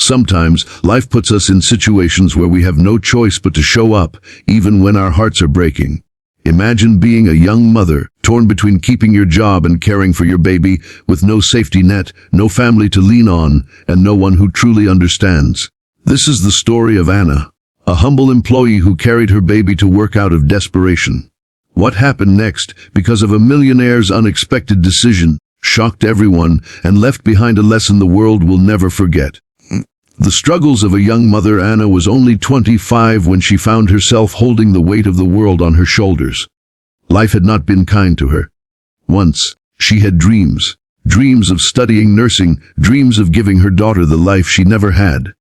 Sometimes, life puts us in situations where we have no choice but to show up, even when our hearts are breaking. Imagine being a young mother, torn between keeping your job and caring for your baby, with no safety net, no family to lean on, and no one who truly understands. This is the story of Anna, a humble employee who carried her baby to work out of desperation. What happened next, because of a millionaire's unexpected decision, shocked everyone and left behind a lesson the world will never forget. The struggles of a young mother. Anna was only 25 when she found herself holding the weight of the world on her shoulders. Life had not been kind to her. Once, she had dreams. Dreams of studying nursing, dreams of giving her daughter the life she never had.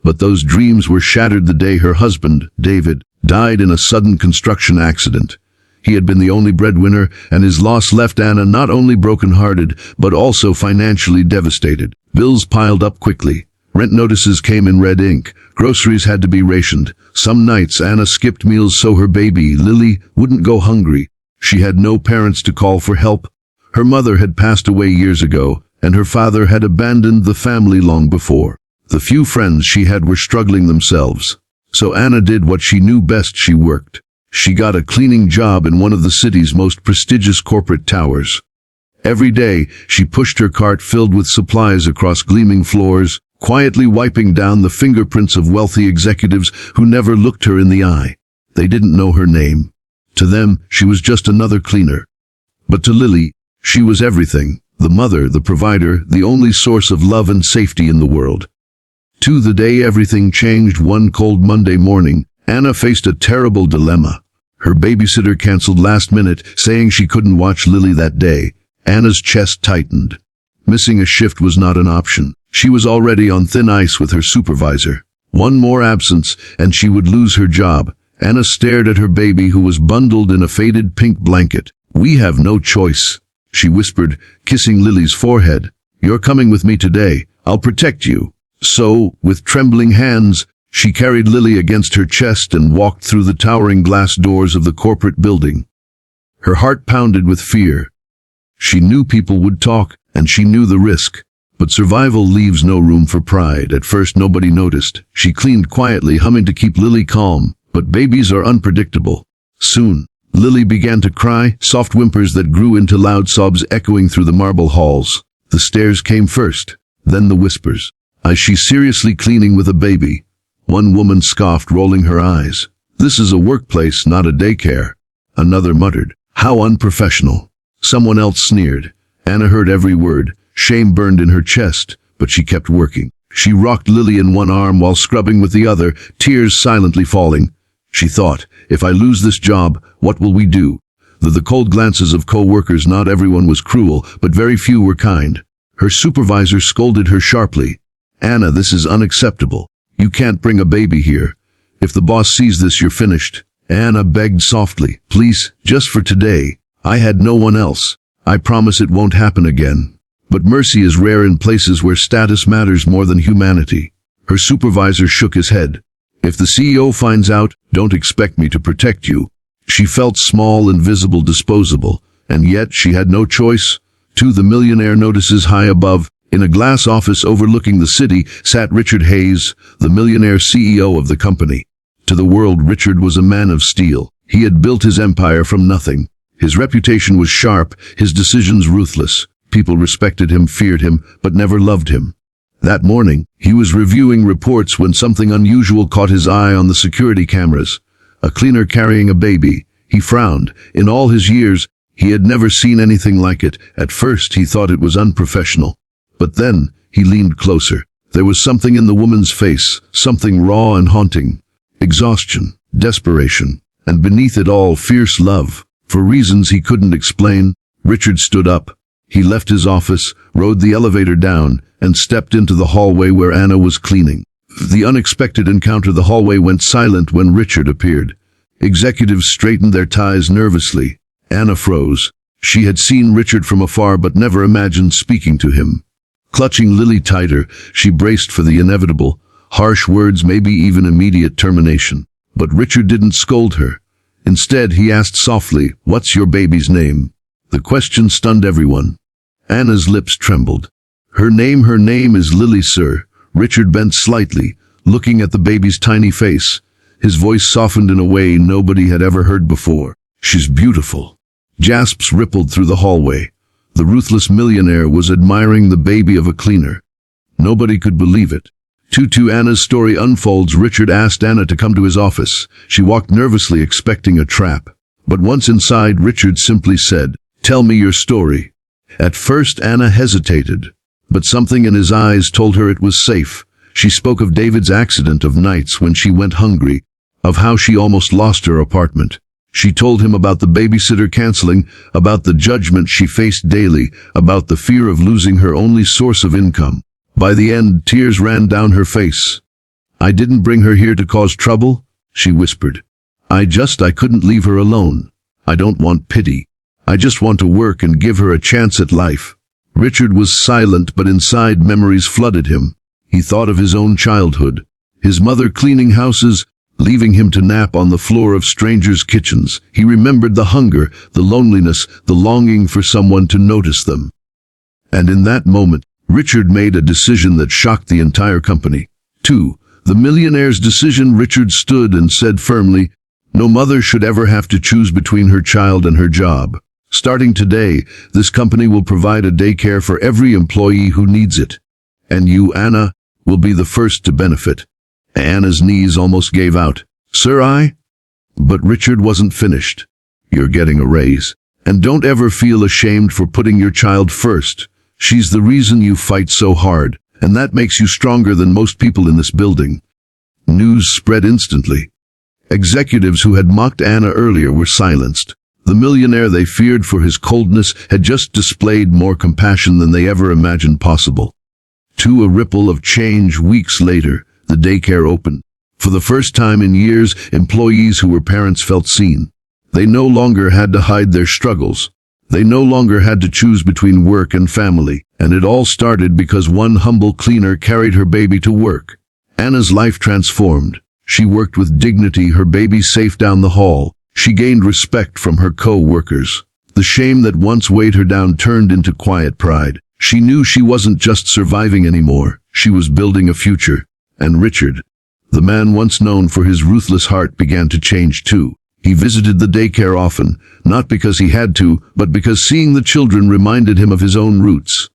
But those dreams were shattered the day her husband, David, died in a sudden construction accident. He had been the only breadwinner, and his loss left Anna not only broken-hearted, but also financially devastated. Bills piled up quickly. Rent notices came in red ink. Groceries had to be rationed. Some nights Anna skipped meals so her baby, Lily, wouldn't go hungry. She had no parents to call for help. Her mother had passed away years ago, and her father had abandoned the family long before. The few friends she had were struggling themselves. So Anna did what she knew best. She worked. She got a cleaning job in one of the city's most prestigious corporate towers. Every day, she pushed her cart filled with supplies across gleaming floors, quietly wiping down the fingerprints of wealthy executives who never looked her in the eye. They didn't know her name. To them, she was just another cleaner. But to Lily, she was everything: the mother, the provider, the only source of love and safety in the world. To the day everything changed. One cold Monday morning, Anna faced a terrible dilemma. Her babysitter canceled last minute, saying she couldn't watch Lily that day. Anna's chest tightened. Missing a shift was not an option. She was already on thin ice with her supervisor. One more absence, and she would lose her job. Anna stared at her baby, who was bundled in a faded pink blanket. "We have no choice," she whispered, kissing Lily's forehead. "You're coming with me today. I'll protect you." So, with trembling hands, she carried Lily against her chest and walked through the towering glass doors of the corporate building. Her heart pounded with fear. She knew people would talk, and she knew the risk. But survival leaves no room for pride. At first nobody noticed. She cleaned quietly, humming to keep Lily calm. But babies are unpredictable. Soon, Lily began to cry, soft whimpers that grew into loud sobs echoing through the marble halls. The stares came first, then the whispers. "Is she seriously cleaning with a baby?" One woman scoffed, rolling her eyes. "This is a workplace, not a daycare." Another muttered, "How unprofessional." Someone else sneered. Anna heard every word. Shame burned in her chest, but she kept working. She rocked Lily in one arm while scrubbing with the other, tears silently falling. She thought, "If I lose this job, what will we do?" The cold glances of co-workers. Not everyone was cruel, but very few were kind. Her supervisor scolded her sharply. "Anna, this is unacceptable. You can't bring a baby here. If the boss sees this, you're finished." Anna begged softly, "Please, just for today. I had no one else. I promise it won't happen again." But mercy is rare in places where status matters more than humanity. Her supervisor shook his head. "If the CEO finds out, don't expect me to protect you." She felt small, invisible, disposable, and yet she had no choice. To the Millionaire notices high above, in a glass office overlooking the city, sat Richard Hayes, the Millionaire CEO of the company. To the world, Richard was a man of steel. He had built his empire from nothing. His reputation was sharp, his decisions ruthless. People respected him, feared him, but never loved him. That morning, he was reviewing reports when something unusual caught his eye on the security cameras. A cleaner carrying a baby. He frowned. In all his years, he had never seen anything like it. At first, he thought it was unprofessional. But then, he leaned closer. There was something in the woman's face, something raw and haunting. Exhaustion, desperation, and beneath it all, fierce love. For reasons he couldn't explain, Richard stood up. He left his office, rode the elevator down, and stepped into the hallway where Anna was cleaning. The unexpected encounter. The hallway went silent when Richard appeared. Executives straightened their ties nervously. Anna froze. She had seen Richard from afar but never imagined speaking to him. Clutching Lily tighter, she braced for the inevitable, harsh words, maybe even immediate termination. But Richard didn't scold her. Instead, he asked softly, "What's your baby's name?" The question stunned everyone. Anna's lips trembled. Her name is Lily, sir," Richard bent slightly, looking at the baby's tiny face. His voice softened in a way nobody had ever heard before. "She's beautiful." Gasps rippled through the hallway. The ruthless millionaire was admiring the baby of a cleaner. Nobody could believe it. To Anna's story unfolds, Richard asked Anna to come to his office. She walked nervously, expecting a trap. But once inside, Richard simply said, "Tell me your story." At first, Anna hesitated, but something in his eyes told her it was safe. She spoke of David's accident, of nights when she went hungry, of how she almost lost her apartment. She told him about the babysitter canceling, about the judgment she faced daily, about the fear of losing her only source of income. By the end, tears ran down her face. "I didn't bring her here to cause trouble," she whispered. I couldn't leave her alone. I don't want pity. I just want to work and give her a chance at life." Richard was silent, but inside memories flooded him. He thought of his own childhood, his mother cleaning houses, leaving him to nap on the floor of strangers' kitchens. He remembered the hunger, the loneliness, the longing for someone to notice them. And in that moment, Richard made a decision that shocked the entire company. The millionaire's decision. Richard stood and said firmly, "No mother should ever have to choose between her child and her job. Starting today, this company will provide a daycare for every employee who needs it. And you, Anna, will be the first to benefit." Anna's knees almost gave out. "Sir, But Richard wasn't finished. "You're getting a raise. And don't ever feel ashamed for putting your child first. She's the reason you fight so hard, and that makes you stronger than most people in this building." News spread instantly. Executives who had mocked Anna earlier were silenced. The millionaire they feared for his coldness had just displayed more compassion than they ever imagined possible. A ripple of change. Weeks later, the daycare opened. For the first time in years, employees who were parents felt seen. They no longer had to hide their struggles. They no longer had to choose between work and family. And it all started because one humble cleaner carried her baby to work. Anna's life transformed. She worked with dignity, her baby safe down the hall. She gained respect from her co-workers. The shame that once weighed her down turned into quiet pride. She knew she wasn't just surviving anymore. She was building a future. And Richard, the man once known for his ruthless heart, began to change too. He visited the daycare often, not because he had to, but because seeing the children reminded him of his own roots.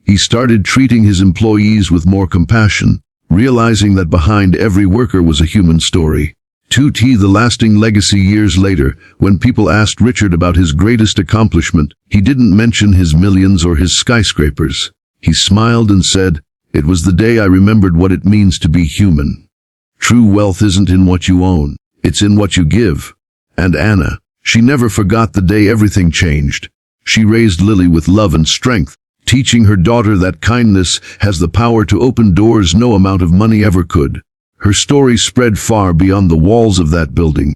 He started treating his employees with more compassion, realizing that behind every worker was a human story. The lasting legacy. Years later, when people asked Richard about his greatest accomplishment, he didn't mention his millions or his skyscrapers. He smiled and said, "It was the day I remembered what it means to be human." True wealth isn't in what you own, it's in what you give. And Anna, she never forgot the day everything changed. She raised Lily with love and strength, teaching her daughter that kindness has the power to open doors no amount of money ever could. Her story spread far beyond the walls of that building.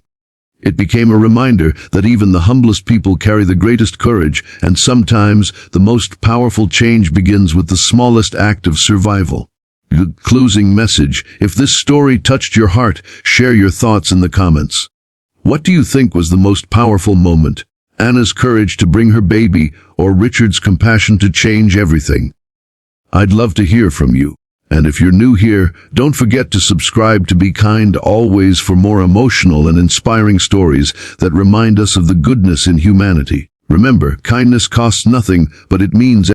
It became a reminder that even the humblest people carry the greatest courage, and sometimes the most powerful change begins with the smallest act of survival. Closing message: if this story touched your heart, share your thoughts in the comments. What do you think was the most powerful moment? Anna's courage to bring her baby, or Richard's compassion to change everything? I'd love to hear from you. And if you're new here, don't forget to subscribe to Be Kind Always for more emotional and inspiring stories that remind us of the goodness in humanity. Remember, kindness costs nothing, but it means